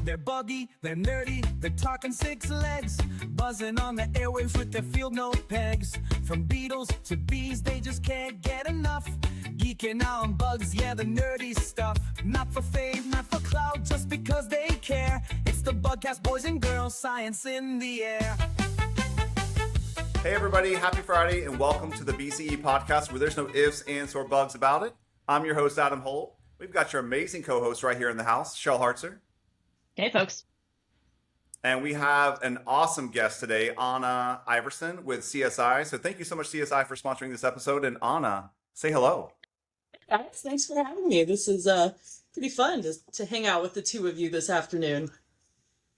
They're buggy, they're nerdy, they're talking six legs, buzzing on the airwaves with their field note pegs. From beetles to bees, they just can't get enough. Geeking out on bugs, yeah, the nerdy stuff. Not for fame, not for clout, just because they care. It's the Bugcast, boys and girls, science in the air. Hey everybody, happy Friday and welcome to the BCE podcast where there's no ifs, ands, or bugs about it. I'm your host, Adam Holt. We've got your amazing co-host right here in the house, Shell Hartzer. Hey folks. And we have an awesome guest today, Anna Iversen with CSI. So thank you so much, CSI, for sponsoring this episode. And Anna, say hello. Guys, thanks for having me. This is pretty fun to hang out with the two of you this afternoon.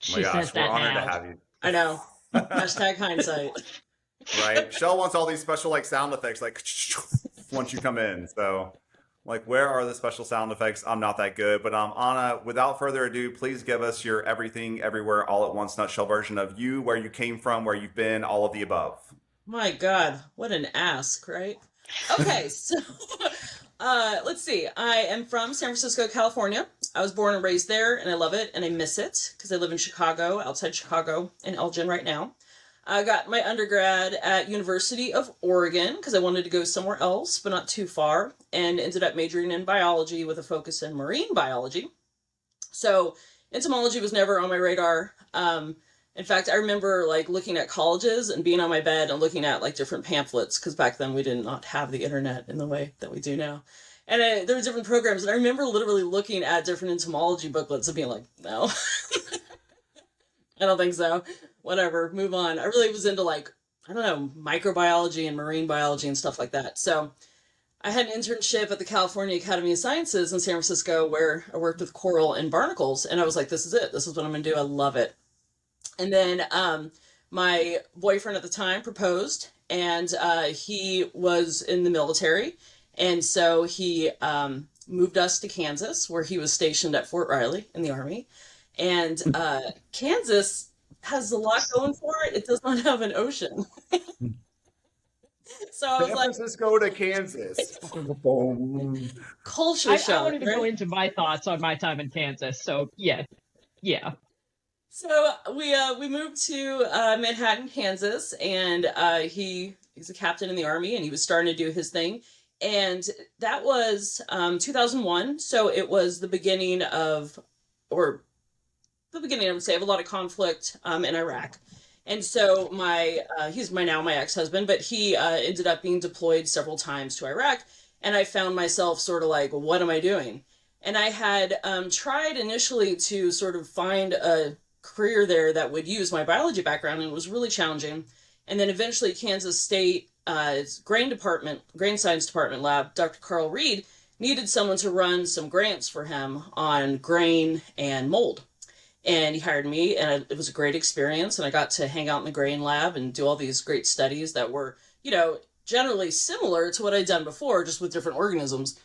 Oh my gosh, we're honored to have you. I know. Hashtag hindsight. Right? Shell wants all these special sound effects once you come in. So where are the special sound effects? I'm not that good. But Anna, without further ado, please give us your everything, everywhere, all at once nutshell version of you, where you came from, where you've been, all of the above. My God, what an ask, right? Okay, so let's see. I am from San Francisco, California. I was born and raised there, and I love it, and I miss it because I live in Chicago, outside Chicago, in Elgin right now. I got my undergrad at University of Oregon because I wanted to go somewhere else, but not too far, and ended up majoring in biology with a focus in marine biology. So entomology was never on my radar. In fact, I remember looking at colleges and being on my bed and looking at different pamphlets because back then we did not have the internet in the way that we do now. And there were different programs, and I remember literally looking at different entomology booklets and being like, no, I don't think so. Whatever, move on. I really was into microbiology and marine biology and stuff like that. So I had an internship at the California Academy of Sciences in San Francisco where I worked with coral and barnacles. And I was like, this is it. This is what I'm going to do. I love it. And then my boyfriend at the time proposed, and he was in the military. And so he moved us to Kansas, where he was stationed at Fort Riley in the Army. And Kansas has a lot going for it. It does not have an ocean. So I was San Francisco to Kansas. Culture shock. I wanted to go into my thoughts on my time in Kansas. So yeah. So we moved to Manhattan, Kansas, and he's a captain in the Army, and he was starting to do his thing. And that was 2001. So it was the beginning of, I would say, of a lot of conflict in Iraq. And so he's now my ex-husband, but he ended up being deployed several times to Iraq. And I found myself sort of like, what am I doing? And I had tried initially to sort of find a career there that would use my biology background, and it was really challenging. And then eventually Kansas State grain science department lab, Dr. Carl Reed, needed someone to run some grants for him on grain and mold. And he hired me, and it was a great experience. And I got to hang out in the grain lab and do all these great studies that were, generally similar to what I'd done before, just with different organisms.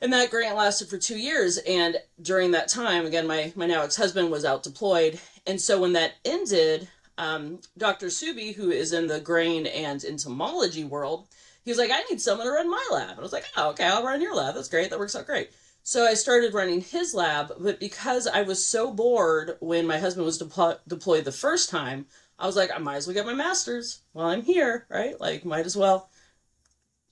And that grant lasted for 2 years. And during that time, again, my now ex-husband was out deployed. And so when that ended, Dr. Subi, who is in the grain and entomology world, he was like, I need someone to run my lab. And I was like, oh, okay, I'll run your lab. That's great. That works out great. So I started running his lab, but because I was so bored when my husband was deployed the first time, I was like, I might as well get my master's while I'm here, right? Might as well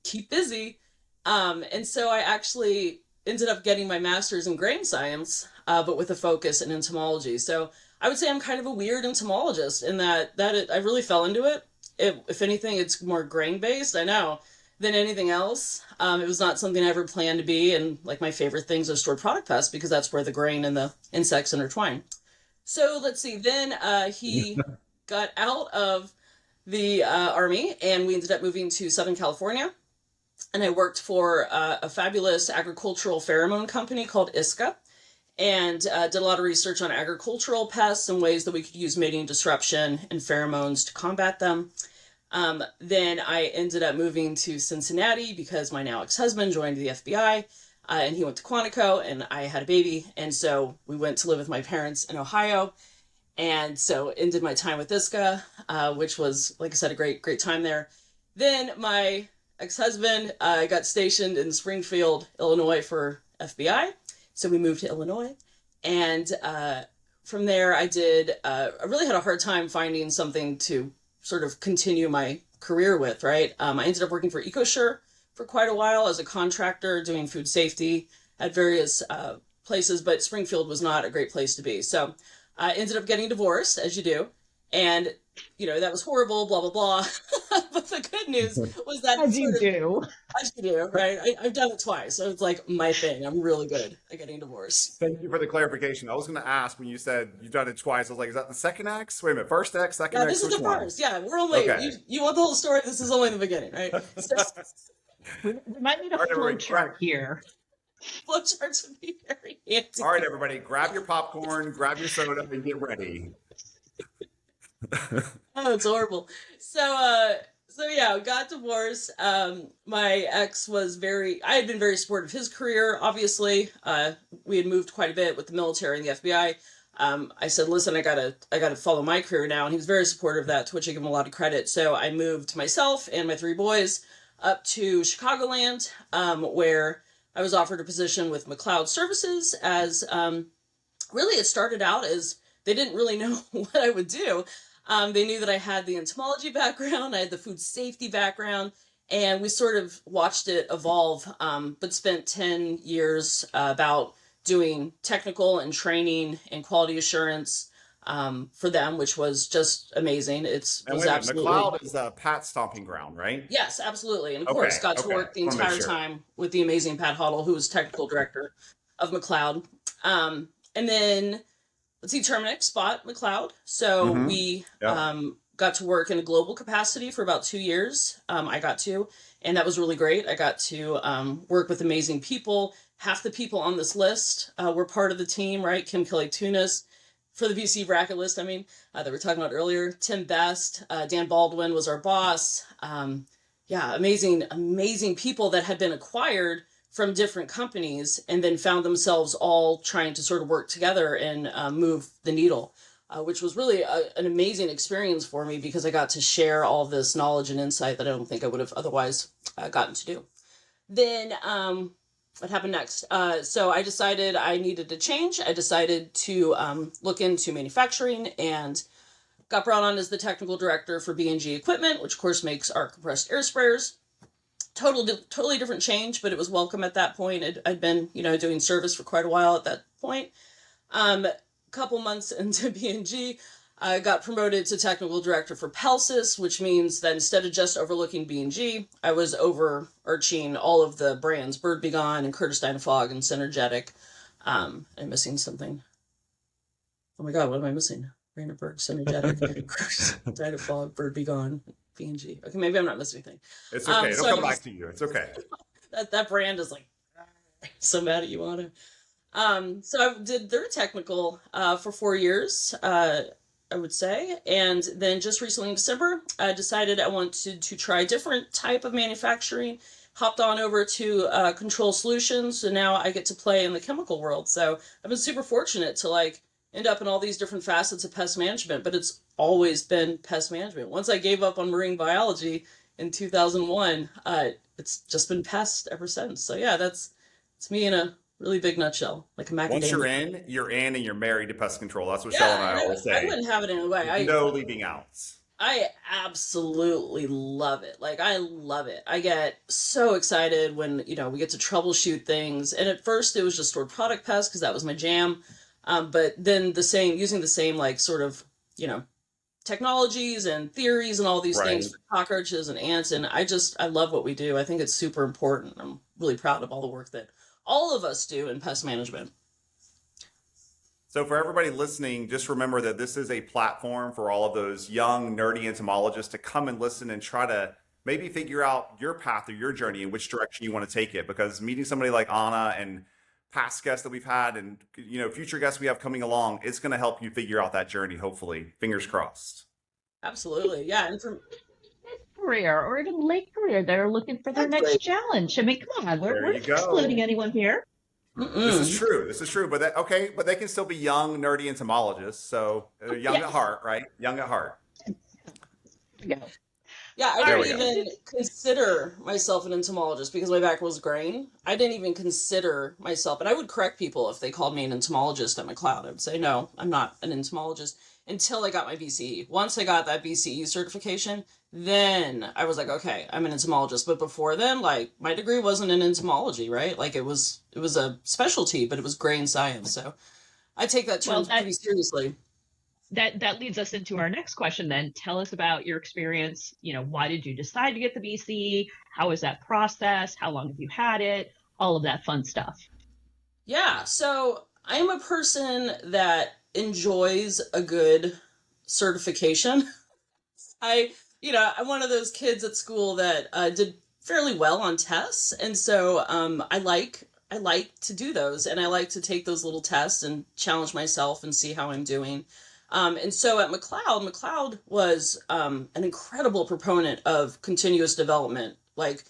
keep busy. And so I actually ended up getting my master's in grain science, but with a focus in entomology. So I would say I'm kind of a weird entomologist in that I really fell into it. If anything, it's more grain-based, I know, than anything else. It was not something I ever planned to be, and my favorite things are stored product pests because that's where the grain and the insects intertwine. So let's see, then he got out of the Army, and we ended up moving to Southern California, and I worked for a fabulous agricultural pheromone company called ISCA, and did a lot of research on agricultural pests and ways that we could use mating disruption and pheromones to combat them. Then I ended up moving to Cincinnati because my now ex-husband joined the FBI, and he went to Quantico, and I had a baby. And so we went to live with my parents in Ohio. And so ended my time with ISCA, which was, like I said, a great time there. Then my ex-husband got stationed in Springfield, Illinois for FBI. So we moved to Illinois, and from there, I really had a hard time finding something to sort of continue my career with, right? I ended up working for EcoSure for quite a while as a contractor doing food safety at various places, but Springfield was not a great place to be. So I ended up getting divorced, as you do. And, that was horrible, blah, blah, blah. But the good news was that As you sort of, do. as you do, right? I've done it twice. So it's like my thing. I'm really good at getting divorced. Thank you for the clarification. I was going to ask when you said you've done it twice. I was like, is that the second X? Wait a minute, first X, second Yeah, X? this is Which the one? first. Yeah, we're only, Okay. you want the whole story? This is only the beginning, right? So, We might need a All right, flow everybody, chart grab- here. flowcharts would be very handy. All right, everybody, grab your popcorn, grab your soda, and get ready. Oh, it's horrible. So yeah, got divorced. My ex I had been very supportive of his career, obviously. We had moved quite a bit with the military and the FBI. I said, listen, I gotta follow my career now. And he was very supportive of that, to which I give him a lot of credit. So I moved myself and my 3 boys up to Chicagoland, where I was offered a position with McLeod Services as, really it started out as they didn't really know what I would do. They knew that I had the entomology background, I had the food safety background, and we sort of watched it evolve, but spent 10 years about doing technical and training and quality assurance for them, which was just amazing. It And was wait a minute, absolutely... McLeod is Pat stomping ground, right? Yes, absolutely. And of Okay, course, got to okay. work the Wanna make entire sure. time with the amazing Pat Huddle, who was technical director of McLeod. And then, let's see, Terminix bought McLeod. So Mhm. we Yeah. got to work in a global capacity for about 2 years. I got to, and that was really great. I got to work with amazing people. Half the people on this list were part of the team, right? Kim Kelly-Tunis for the BCE bracket list, that we were talking about earlier. Tim Best, Dan Baldwin was our boss. Yeah, amazing people that had been acquired from different companies and then found themselves all trying to sort of work together and move the needle, which was really an amazing experience for me because I got to share all this knowledge and insight that I don't think I would have otherwise gotten to do. Then what happened next? So I decided I needed to change. I decided to look into manufacturing and got brought on as the technical director for B&G Equipment, which of course makes our compressed air sprayers. Totally different change, but it was welcome at that point. I'd been, doing service for quite a while at that point. Couple months into B&G, I got promoted to technical director for Pelsis, which means that instead of just overlooking B&G, I was overarching all of the brands, Bird Be Gone and Curtis Dynafog and Synergetic. I'm missing something. Oh my God, what am I missing? Brandenburg, Synergetic, Curtis Dynafog, Bird Be Gone, B&G. Okay, maybe I'm not missing anything. It's okay. It'll so come back to you. It's okay. That brand is like so mad at you, Anna. So I did their technical for 4 years, I would say, and then just recently in December, I decided I wanted to try a different type of manufacturing. Hopped on over to Control Solutions, so now I get to play in the chemical world. So I've been super fortunate to end up in all these different facets of pest management, but it's always been pest management. Once I gave up on marine biology in 2001, it's just been pest ever since. So yeah, it's me in a really big nutshell, like a macadamia. Once you're in and you're married to pest control. That's what Yeah, Shell and I always say. I wouldn't have it any way. No leaving out. I absolutely love it. I love it. I get so excited when, we get to troubleshoot things. And at first it was just stored product pests because that was my jam. But then using the same sort of, technologies and theories and all these things for cockroaches and ants. And I love what we do. I think it's super important. I'm really proud of all the work that all of us do in pest management. So for everybody listening, just remember that this is a platform for all of those young, nerdy entomologists to come and listen and try to maybe figure out your path or your journey and which direction you want to take it. Because meeting somebody like Anna and past guests that we've had and future guests we have coming along, it's going to help you figure out that journey, hopefully. Fingers crossed. Absolutely. Yeah. And from career or even late career that are looking for their next challenge. I mean, come on, we're not excluding anyone here. This is true. But but they can still be young, nerdy entomologists. So young at heart, right? Young at heart. Yeah. Yeah, I There didn't we go. even consider myself an entomologist because my background was grain. I didn't even consider myself, and I would correct people if they called me an entomologist at McLeod. I would say, no, I'm not an entomologist until I got my BCE. Once I got that BCE certification, then I was like, okay, I'm an entomologist. But before then, like my degree wasn't in entomology, right? Like it was a specialty, but it was grain science. So I take that term Well, pretty seriously. that leads us into our next question then. Tell us about your experience. Why did you decide to get the BCE? How was that process? How long have you had it? All of that fun stuff. Yeah, so I am a person that enjoys a good certification. I'm one of those kids at school that did fairly well on tests, and so I like to do those, and I like to take those little tests and challenge myself and see how I'm doing. And so at McLeod was an incredible proponent of continuous development. Like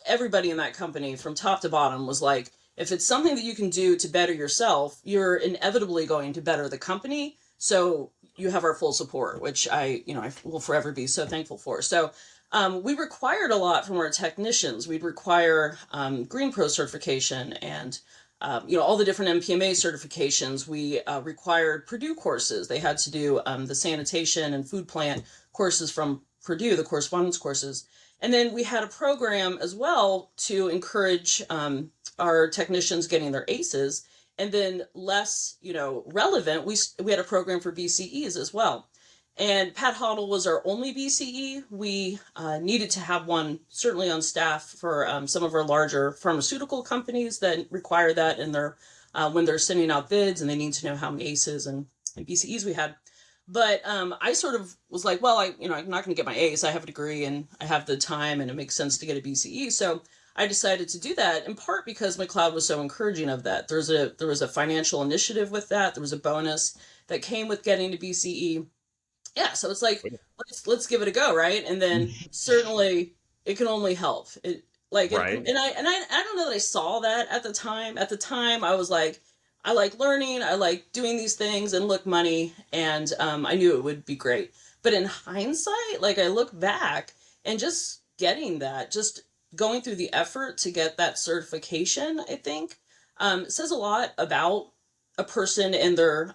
everybody in that company from top to bottom was like, if it's something that you can do to better yourself, you're inevitably going to better the company. So you have our full support, which I will forever be so thankful for. So we required a lot from our technicians. We'd require Green Pro certification and all the different MPMA certifications. We required Purdue courses. They had to do the sanitation and food plant courses from Purdue, the correspondence courses. And then we had a program as well to encourage our technicians getting their ACEs. And then less, relevant, we had a program for BCEs as well. And Pat Hoddle was our only BCE. We needed to have one certainly on staff for some of our larger pharmaceutical companies that require that in their when they're sending out bids and they need to know how many ACEs and BCEs we had. But I sort of was like, well, I'm not going to get my ACE. I have a degree and I have the time, and it makes sense to get a BCE. So I decided to do that in part because McLeod was so encouraging of that. There was a financial initiative with that. There was a bonus that came with getting to BCE. Yeah, so it's like let's give it a go, right? And then certainly it can only help. Right. I don't know that I saw that at the time. At the time, I was like, I like learning, I like doing these things, and look, money, and I knew it would be great. But in hindsight, like I look back and just getting that, just going through the effort to get that certification, I think says a lot about a person and their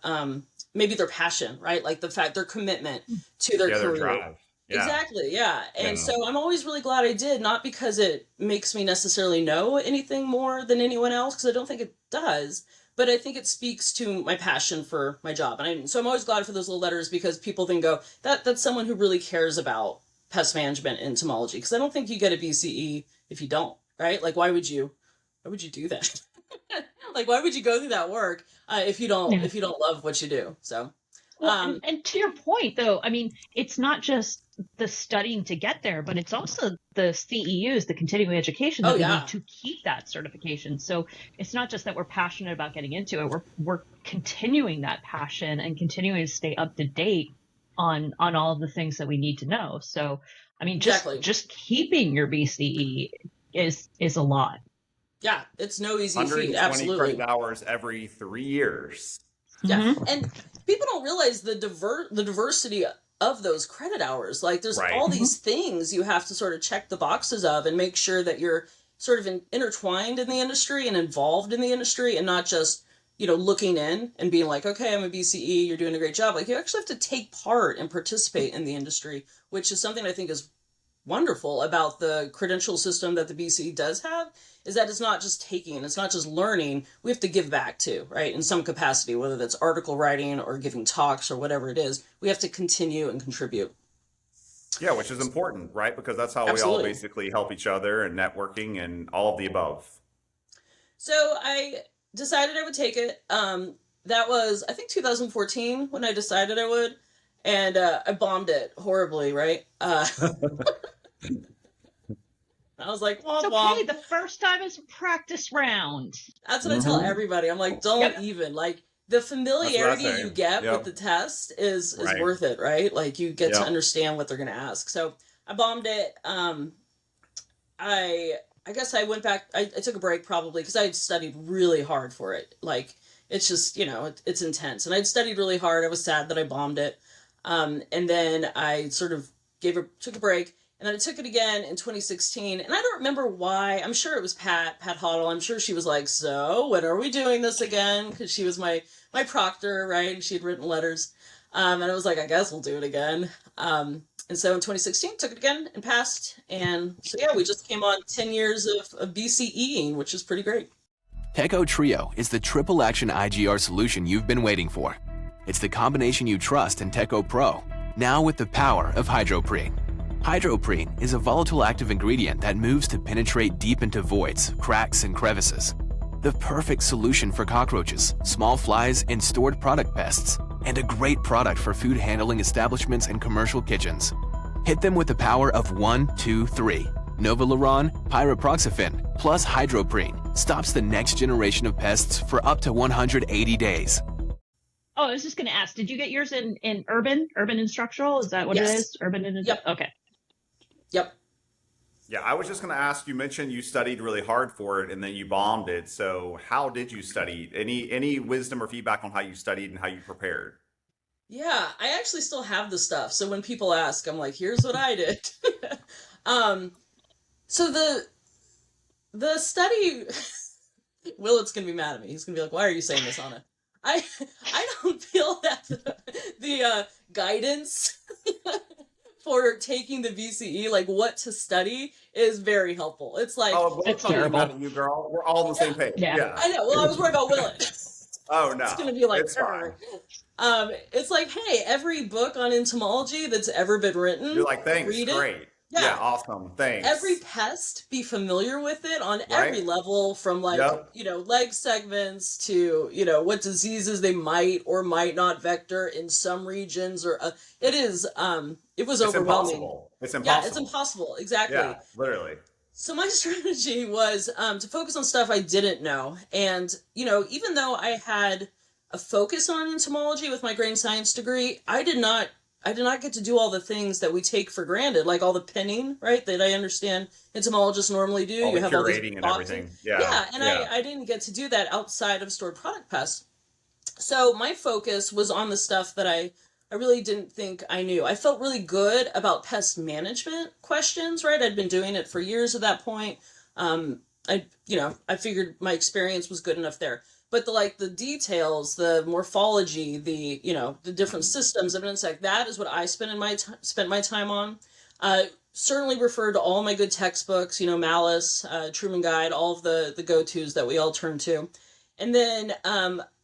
maybe their passion, right? Like the fact their commitment to their Their career. drive. Yeah. Exactly, yeah. And Yeah. so I'm always really glad I did, not because it makes me necessarily know anything more than anyone else, because I don't think it does, but I think it speaks to my passion for my job. So I'm always glad for those little letters because people then go, that's someone who really cares about pest management and entomology, because I don't think you get a BCE if you don't, right? Like why would you do that? Like why would you go through that work if you don't Yeah. if you don't love what you do? So Well, and to your point, though, I mean, it's not just the studying to get there, but it's also the CEUs, the continuing education that we need to keep that certification. So it's not just that we're passionate about getting into it; we're continuing that passion and continuing to stay up to date on all of the things that we need to know. So, I mean, exactly. just keeping your BCE is a lot. Yeah, it's no easy feat. 120 Absolutely. credit hours every 3 years. Yeah, Mm-hmm. and people don't realize the diversity of those credit hours. Like, there's all these things you have to sort of check the boxes of and make sure that you're sort of intertwined in the industry and involved in the industry, and not just looking in and being like, okay, I'm a BCE, you're doing a great job. Like, you actually have to take part and participate in the industry, which is something I think is wonderful about the credential system that the BCE does have, is that it's not just taking, it's not just learning, we have to give back too, right? In some capacity, whether that's article writing or giving talks or whatever it is, we have to continue and contribute. Yeah, which is important, right? Because that's how we all basically help each other and networking and all of the above. So I decided I would take it. That was, I think, 2014 when I decided I would. And I bombed it horribly, right? I was like, it's okay. The first time is a practice round. That's what I tell everybody. I'm like, don't even. Like, the familiarity you get with the test is worth it, right? Like, you get to understand what they're going to ask. So I bombed it. I guess I went back. I took a break probably because I had studied really hard for it. Like, it's just, it's intense. And I'd studied really hard. I was sad that I bombed it. And then I sort of took a break. And then I took it again in 2016, and I don't remember why. I'm sure it was Pat Hoddle. I'm sure she was like, "So, when are we doing this again?" Because she was my proctor, right? And she had written letters, and I was like, "I guess we'll do it again." And so in 2016, took it again and passed. And so yeah, we just came on 10 years of BCEing, which is pretty great. Teco Trio is the triple action IGR solution you've been waiting for. It's the combination you trust in Teco Pro, now with the power of Hydroprene. Hydroprene is a volatile active ingredient that moves to penetrate deep into voids, cracks, and crevices. The perfect solution for cockroaches, small flies, and stored product pests, and a great product for food handling establishments and commercial kitchens. Hit them with the power of 1, 2, 3. Novaluron, pyriproxyfen, plus Hydroprene stops the next generation of pests for up to 180 days. Oh, I was just going to ask, did you get yours in urban and structural? Is that what it is? Urban and Yep. Okay. Yep. Yeah, I was just going to ask, you mentioned you studied really hard for it and then you bombed it. So how did you study? Any wisdom or feedback on how you studied and how you prepared? Yeah, I actually still have the stuff. So when people ask, I'm like, here's what I did. So the study, Willett's going to be mad at me. He's going to be like, why are you saying this, Anna? I don't feel that the guidance for taking the BCE, like what to study, is very helpful. It's like, oh, it's talking terrible. about you, girl. We're all on the same page. Yeah. I know. Well, I was worried about Willett. Oh no, It's gonna be like, it's fine. It's like, hey, every book on entomology that's ever been written, You're like, thanks, read it. great. Yeah. Yeah, awesome, thanks. Every pest, be familiar with it on every level, from like, Yep. leg segments to, what diseases they might or might not vector in some regions, or it was It's overwhelming. impossible. It's Yeah, impossible. it's impossible. Exactly. Yeah, literally. So my strategy was to focus on stuff I didn't know. And, even though I had a focus on entomology with my grain science degree, I did not get to do all the things that we take for granted, like all the pinning, right, that I understand entomologists normally do. All You the have all these curating and boxes. everything. Yeah. Yeah, and I didn't get to do that outside of stored product pests. So my focus was on the stuff that I really didn't think I knew. I felt really good about pest management questions, right? I'd been doing it for years at that point. I figured my experience was good enough there. But the details, the morphology, the different systems of an insect, that is what I spent my time on. Certainly referred to all my good textbooks, Malice, Truman Guide, all of the go-tos that we all turn to. And then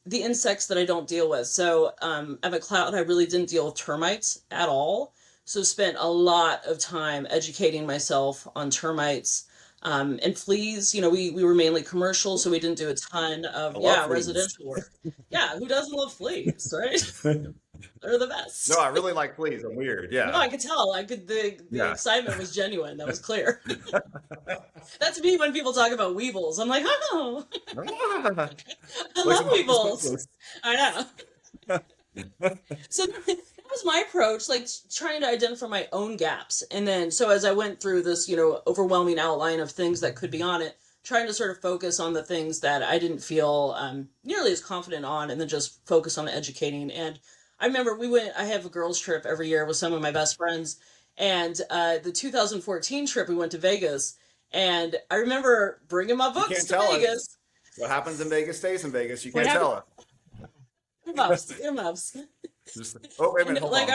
the insects that I don't deal with. So at McLeod, I really didn't deal with termites at all. So spent a lot of time educating myself on termites. And fleas, we were mainly commercial, so we didn't do a ton of residential work. Yeah, who doesn't love fleas, right? They're the best. No, I really like fleas. I'm weird. Yeah. No, I could tell. The excitement was genuine. That was clear. That's me when people talk about weevils. I'm like, oh, I love weevils. I know. So that was my approach, like trying to identify my own gaps. And then, so as I went through this, overwhelming outline of things that could be on it, trying to sort of focus on the things that I didn't feel nearly as confident on, and then just focus on the educating. And I remember I have a girls trip every year with some of my best friends. And the 2014 trip, we went to Vegas. And I remember bringing my books to Vegas. What happens in Vegas stays in Vegas. You can't tell it. Earmuffs. Oh, wait a minute. Hold on.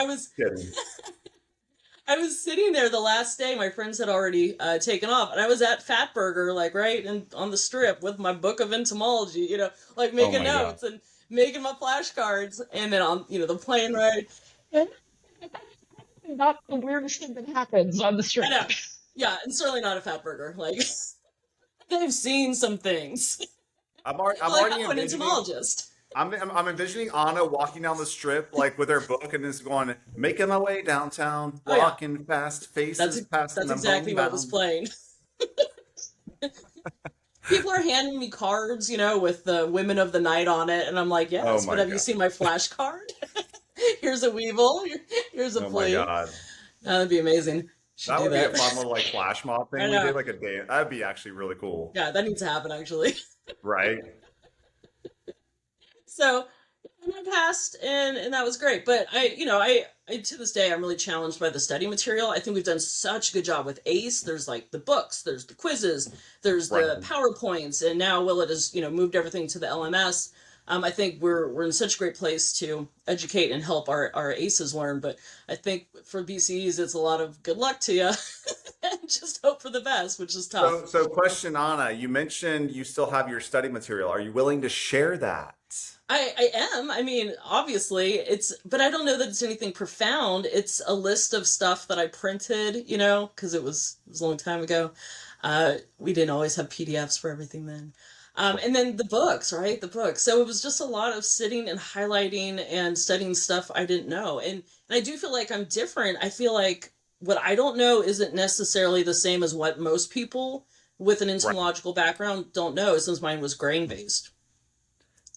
I was sitting there the last day. My friends had already taken off, and I was at Fatburger, right on the strip with my book of entomology, making notes and making my flashcards, and then on the plane ride. Not the weirdest thing that happens on the strip. I know. Yeah, and certainly not a Fatburger. They've seen some things. I'm already an entomologist. I'm envisioning Anna walking down the strip with her book and just going, making my way downtown, walking fast, faces past. That's exactly what was playing. People are handing me cards, with the women of the night on it, and I'm like, yes, but have you seen my flash card? Here's a weevil. Here's a flea. Oh my god, that'd be amazing. That would be a fun little flash mob thing. We did a day. That'd be actually really cool. Yeah, that needs to happen actually. Right. So I passed, and that was great. But I to this day, I'm really challenged by the study material. I think we've done such a good job with ACE. There's like the books, there's the quizzes, there's the PowerPoints, and now Willett has, moved everything to the LMS. I think we're in such a great place to educate and help our ACEs learn. But I think for BCEs, it's a lot of good luck to you and just hope for the best, which is tough. So question, Anna, you mentioned you still have your study material. Are you willing to share that? I am. I mean, obviously, but I don't know that it's anything profound. It's a list of stuff that I printed, because it was a long time ago. We didn't always have PDFs for everything then. And then the books, right? The books. So it was just a lot of sitting and highlighting and studying stuff I didn't know. And I do feel like I'm different. I feel like what I don't know isn't necessarily the same as what most people with an entomological background don't know, since mine was grain-based.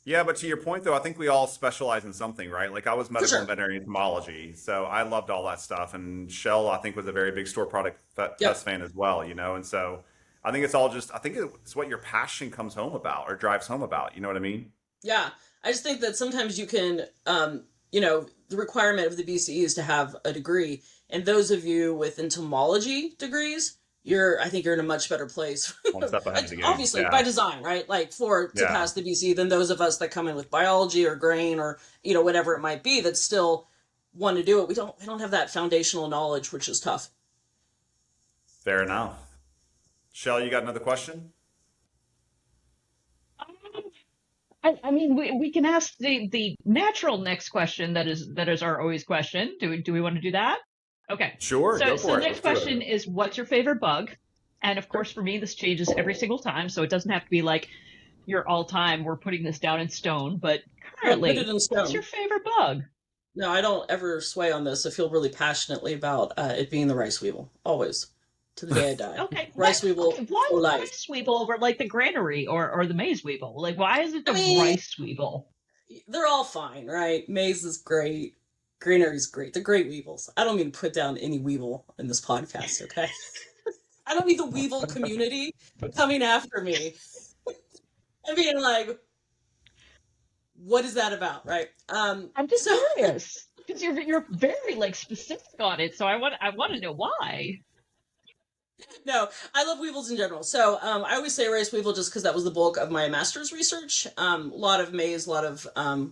Yeah, but to your point, though, I think we all specialize in something, right? Like I was medical and veterinary entomology, so I loved all that stuff. And Shell, I think, was a very big store product pest fan as well, And so I think it's all I think it's what your passion comes home about or drives home about. You know what I mean? Yeah. I just think that sometimes you can, the requirement of the BCE is to have a degree. And those of you with entomology degrees, I think you're in a much better place. One step ahead of the game. Obviously, by design, right? Like to pass the BCE than those of us that come in with biology or grain or, whatever it might be that still want to do it. We don't have that foundational knowledge, which is tough. Fair enough. Shell, you got another question? I mean, we can ask the natural next question that is our always question. Do we want to do that? Okay. Sure. So, go for the it. next question is, what's your favorite bug? And of course, for me, this changes every single time. So it doesn't have to be like your all-time, we're putting this down in stone. But currently, put it in stone. What's your favorite bug? No, I don't ever sway on this. I feel really passionately about it being the rice weevil. Always. To the day I die. Okay. Rice weevil why for the life. rice weevil over like the granary or the maize weevil? Like, why is it the rice weevil? They're all fine, right? Maize is great. Granary's great. They're great weevils. I don't mean to put down any weevil in this podcast, okay? I don't need the weevil community coming after me. I mean, like, what is that about, right? I'm just curious because you're very like specific on it, so I want to know why. No, I love weevils in general. So I always say rice weevil just because that was the bulk of my master's research. A lot of maize, a lot of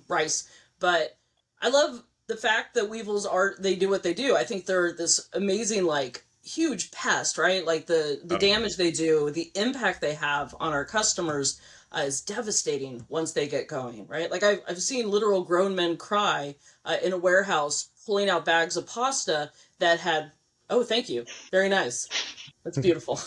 rice, but I love the fact that weevils they do what they do. I think they're this amazing, like, huge pest, right? Like the damage they do, the impact they have on our customers is devastating once they get going, right? Like I've seen literal grown men cry in a warehouse pulling out bags of pasta that had, oh, thank you. Very nice. That's beautiful.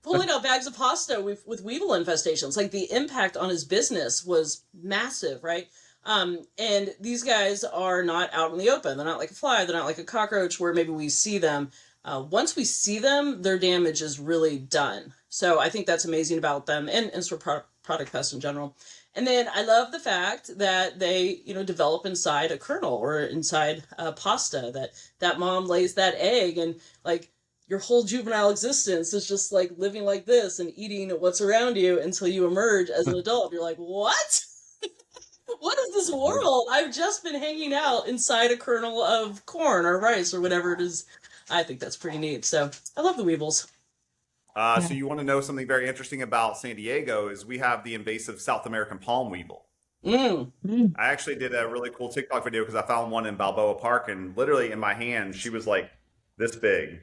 Pulling out bags of pasta with weevil infestations. Like the impact on his business was massive, right? And these guys are not out in the open. They're not like a fly. They're not like a cockroach where maybe we see them. Once we see them, their damage is really done. So I think that's amazing about them and sort of product pests in general. And then I love the fact that they, develop inside a kernel or inside pasta, that mom lays that egg and like your whole juvenile existence is just like living like this and eating what's around you until you emerge as an adult. You're like, what? What is this world? I've just been hanging out inside a kernel of corn or rice or whatever it is. I think that's pretty neat. So I love the weevils. So you want to know something very interesting about San Diego is we have the invasive South American palm weevil. I actually did a really cool TikTok video because I found one in Balboa Park and literally in my hand, she was like this big.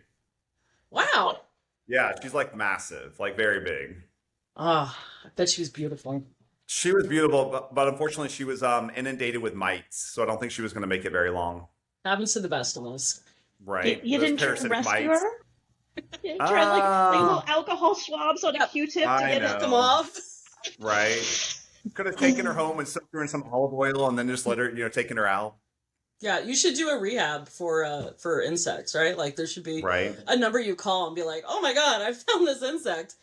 Wow. Yeah, she's like massive, like very big. Oh, I bet she was beautiful. She was beautiful, but unfortunately she was inundated with mites, so I don't think she was going to make it very long. Happens to the best of us. Right. You didn't try to rescue her? You tried like little alcohol swabs on a Q-tip to get them off? Right. Could have taken her home and soaked her in some olive oil and then just let her, taken her out. Yeah, you should do a rehab for insects, right? Like there should be a number you call and be like, oh my God, I found this insect.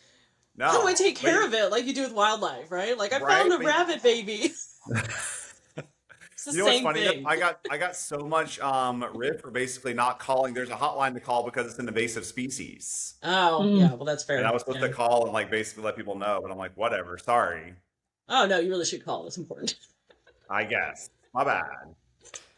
No, how do I take care of it like you do with wildlife, right? Like I found a rabbit baby. It's the same what's funny? thing. I got so much riff for basically not calling. There's a hotline to call because it's an invasive species. Oh, yeah, well that's fair. And I was supposed to call and like basically let people know, but I'm like, whatever, sorry. Oh no, you really should call. It's important. I guess. My bad.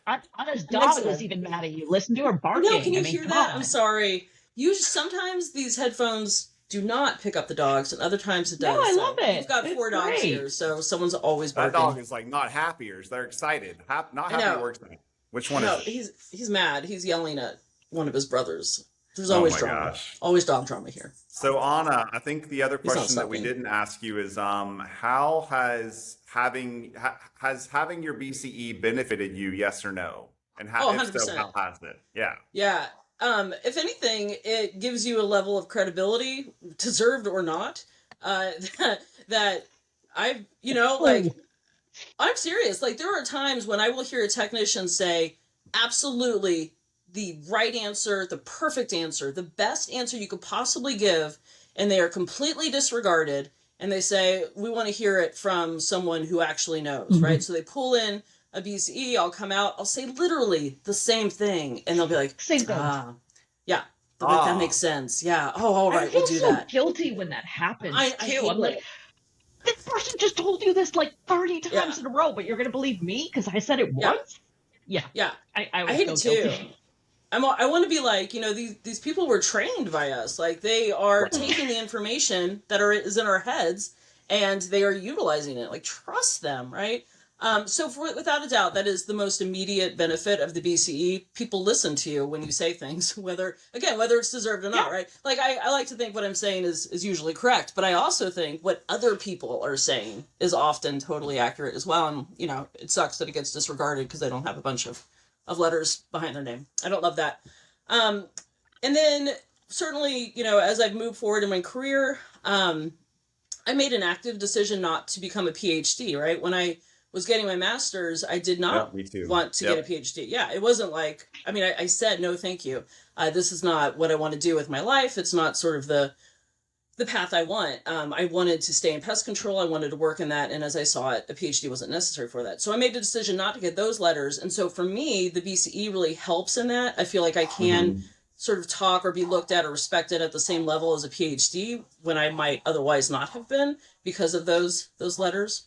Anna's dog was even mad at you. Listen to her barking. No, can you hear that? God. I'm sorry. Sometimes these headphones do not pick up the dogs, and other times it does. No, I love it. We've got 4 dogs here, so someone's always barking. That dog is like not happy, or they're excited. Not happy or excited. Which one is it? He's mad. He's yelling at one of his brothers. There's always drama. Gosh. Always dog drama here. So Anna, I think the other question that we didn't ask you is, how has having your BCE benefited you? Yes or no? And how, if so, how has it? Yeah. Yeah. If anything, it gives you a level of credibility, deserved or not, that I've, I'm serious. Like, there are times when I will hear a technician say, absolutely, the right answer, the perfect answer, the best answer you could possibly give, and they are completely disregarded, and they say, we want to hear it from someone who actually knows, right? So they pull in a BCE, I'll come out, I'll say literally the same thing, and they'll be like, yeah, that makes sense. Yeah. Oh, all right, we'll do that. I feel so guilty when that happens, too. I'm like, this person just told you this like 30 times in a row, but you're going to believe me because I said it once? Yeah. I hate it too. I want to be like, these people were trained by us. Like, they are taking the information that is in our heads, and they are utilizing it. Like, trust them, right? So without a doubt, that is the most immediate benefit of the BCE. People listen to you when you say things, whether it's deserved or not, right? Like, I like to think what I'm saying is usually correct, but I also think what other people are saying is often totally accurate as well. And, it sucks that it gets disregarded because they don't have a bunch of letters behind their name. I don't love that. And then certainly, as I've moved forward in my career, I made an active decision not to become a PhD, right? When I was getting my master's, I did not want to get a PhD. Yeah, it wasn't like, I said, no, thank you. This is not what I want to do with my life. It's not sort of the path I want. I wanted to stay in pest control. I wanted to work in that. And as I saw it, a PhD wasn't necessary for that. So I made the decision not to get those letters. And so for me, the BCE really helps in that. I feel like I can sort of talk or be looked at or respected at the same level as a PhD when I might otherwise not have been because of those letters.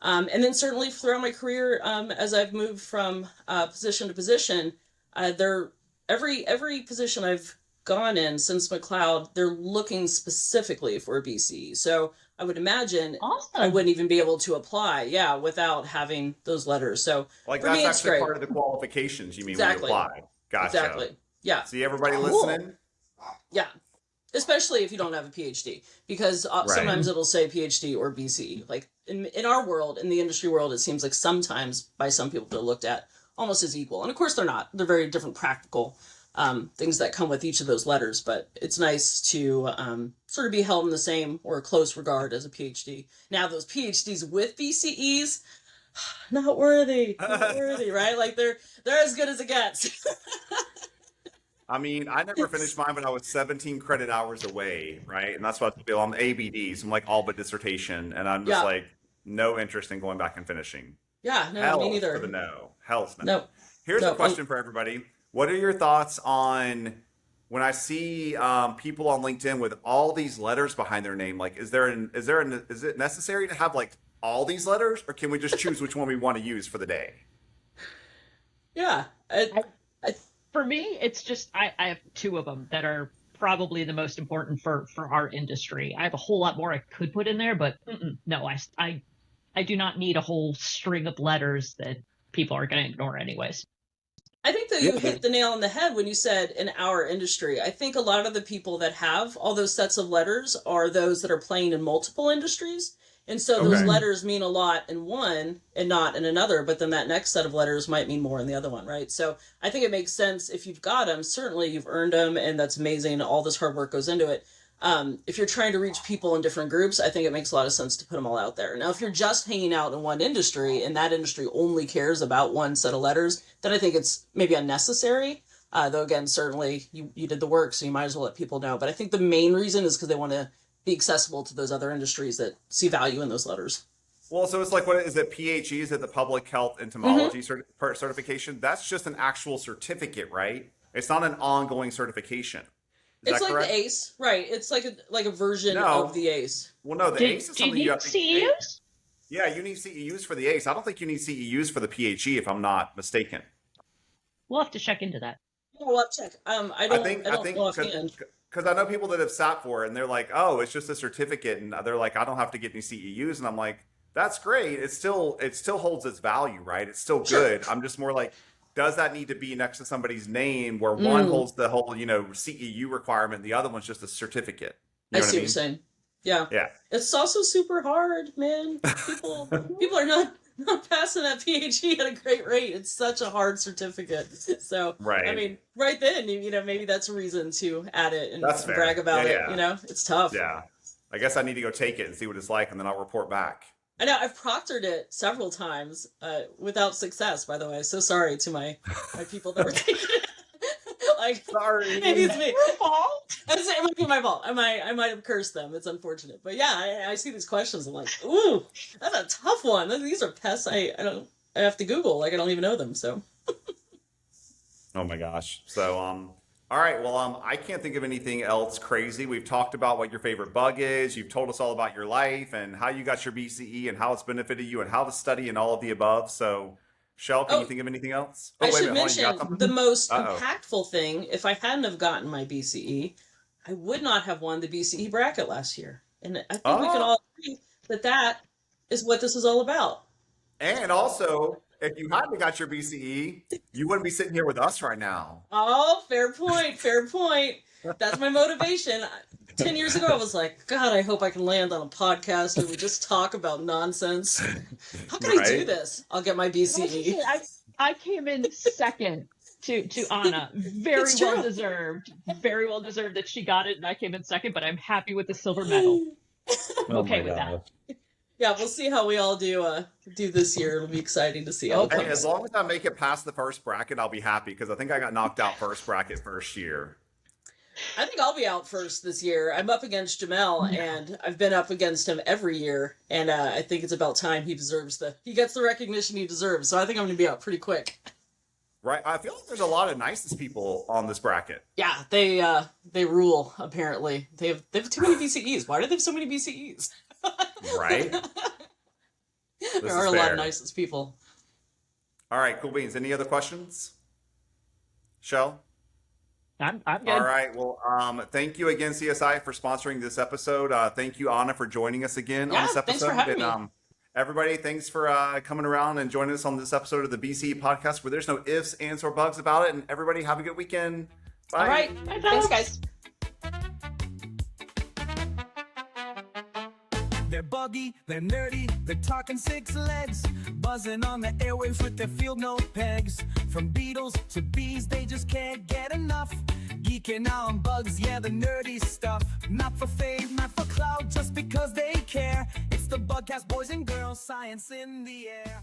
And then certainly throughout my career, as I've moved from position to position, every position I've gone in since McLeod, they're looking specifically for a BCE. So I would imagine I wouldn't even be able to apply, without having those letters. So like for that's actually part of the qualifications you mean when you apply. Gotcha. Exactly. Yeah. See everybody listening? Yeah. Especially if you don't have a PhD, because sometimes it'll say PhD or BCE. Like in our world, in the industry world, it seems like sometimes by some people they're looked at almost as equal. And of course they're not. They're very different practical things that come with each of those letters. But it's nice to sort of be held in the same or close regard as a PhD. Now those PhDs with BCEs, not worthy, right? Like they're as good as it gets. I never finished mine, but I was 17 credit hours away, right? And that's what I feel. I'm ABDs. I'm like all but dissertation. And I'm just like, no interest in going back and finishing. Yeah, no, me neither. For the no. Hell's no. No. Here's a question for everybody. What are your thoughts on when I see people on LinkedIn with all these letters behind their name? Like, is it necessary to have like all these letters, or can we just choose which one we want to use for the day? Yeah. For me, it's just I have 2 of them that are probably the most important for our industry. I have a whole lot more I could put in there, but no, I do not need a whole string of letters that people are going to ignore anyways. I think that you hit the nail on the head when you said in our industry. I think a lot of the people that have all those sets of letters are those that are playing in multiple industries. And so those letters mean a lot in one and not in another, but then that next set of letters might mean more in the other one, right? So I think it makes sense if you've got them, certainly you've earned them, and that's amazing. All this hard work goes into it. If you're trying to reach people in different groups, I think it makes a lot of sense to put them all out there. Now, if you're just hanging out in one industry and that industry only cares about one set of letters, then I think it's maybe unnecessary. Though, again, certainly you did the work, so you might as well let people know. But I think the main reason is because they want to be accessible to those other industries that see value in those letters. Well, so it's like, what is it? PHE, is it the Public Health Entomology certification? That's just an actual certificate, right? It's not an ongoing certification. It's like correct? The ACE, right? It's like a version of the ACE. Well, no, the ACE is something you have to CEUs? Yeah, you need CEUs for the ACE. I don't think you need CEUs for the PHE, if I'm not mistaken. We'll have to check into that. We'll have to check. I don't know offhand. Because I know people that have sat for it and they're like, oh, it's just a certificate, and they're like, I don't have to get any CEUs, and I'm like, that's great. It still holds its value, right? It's still good. I'm just more like, does that need to be next to somebody's name where one holds the whole, CEU requirement, and the other one's just a certificate? I see what you're saying. Yeah. Yeah. It's also super hard, man. People are not passing that PhD at a great rate. It's such a hard certificate. So, right. I mean, right then, maybe that's a reason to add it and that's brag about it. It's tough. Yeah. I guess I need to go take it and see what it's like, and then I'll report back. I know I've proctored it several times without success, by the way. So sorry to my people that were taking it. Sorry. Maybe it's me. Your fault? It might be my fault. I might have cursed them. It's unfortunate. But yeah, I see these questions. I'm like, ooh, that's a tough one. These are pests I have to Google. I don't even know them. So. Oh my gosh. So, all right. Well, I can't think of anything else crazy. We've talked about what your favorite bug is. You've told us all about your life and how you got your BCE and how it's benefited you and how to study and all of the above. So, Shell, can you think of anything else? I should mention the most impactful thing. If I hadn't have gotten my BCE, I would not have won the BCE bracket last year. And I think we can all agree that is what this is all about. And also, if you hadn't got your BCE, you wouldn't be sitting here with us right now. Oh, fair point. Fair point. That's my motivation. 10 years ago, I was like, God, I hope I can land on a podcast where we just talk about nonsense. How can I do this? I'll get my BCE. I came in second to Anna. Very well deserved. Very well deserved that she got it and I came in second, but I'm happy with the silver medal. I'm okay with that. Yeah, we'll see how we all do this year. It'll be exciting to see how it comes. As long as I make it past the first bracket, I'll be happy, because I think I got knocked out first bracket first year. I think I'll be out first this year. I'm up against Jamel, and I've been up against him every year, and I think it's about time he gets the recognition he deserves. So I think I'm going to be out pretty quick. Right. I feel like there's a lot of nicest people on this bracket. Yeah, they rule, apparently. They have too many BCEs. Why do they have so many BCEs? Right. There are a lot of nicest people. All right, cool beans. Any other questions? Shell? I'm good. All right. Well, thank you again, CSI, for sponsoring this episode. Thank you, Anna, for joining us again on this episode. Thanks for having me. Everybody, thanks for coming around and joining us on this episode of the BCE podcast, where there's no ifs, ands, or bugs about it. And everybody, have a good weekend. Bye. All right. Bye, thanks, guys. They're buggy, they're nerdy, they're talking 6 legs, buzzing on the airwaves with their field note pegs. From beetles to bees, they just can't get enough. Geeking out on bugs, yeah, the nerdy stuff. Not for fame, not for clout, just because they care. It's the Bugcast boys and girls, science in the air.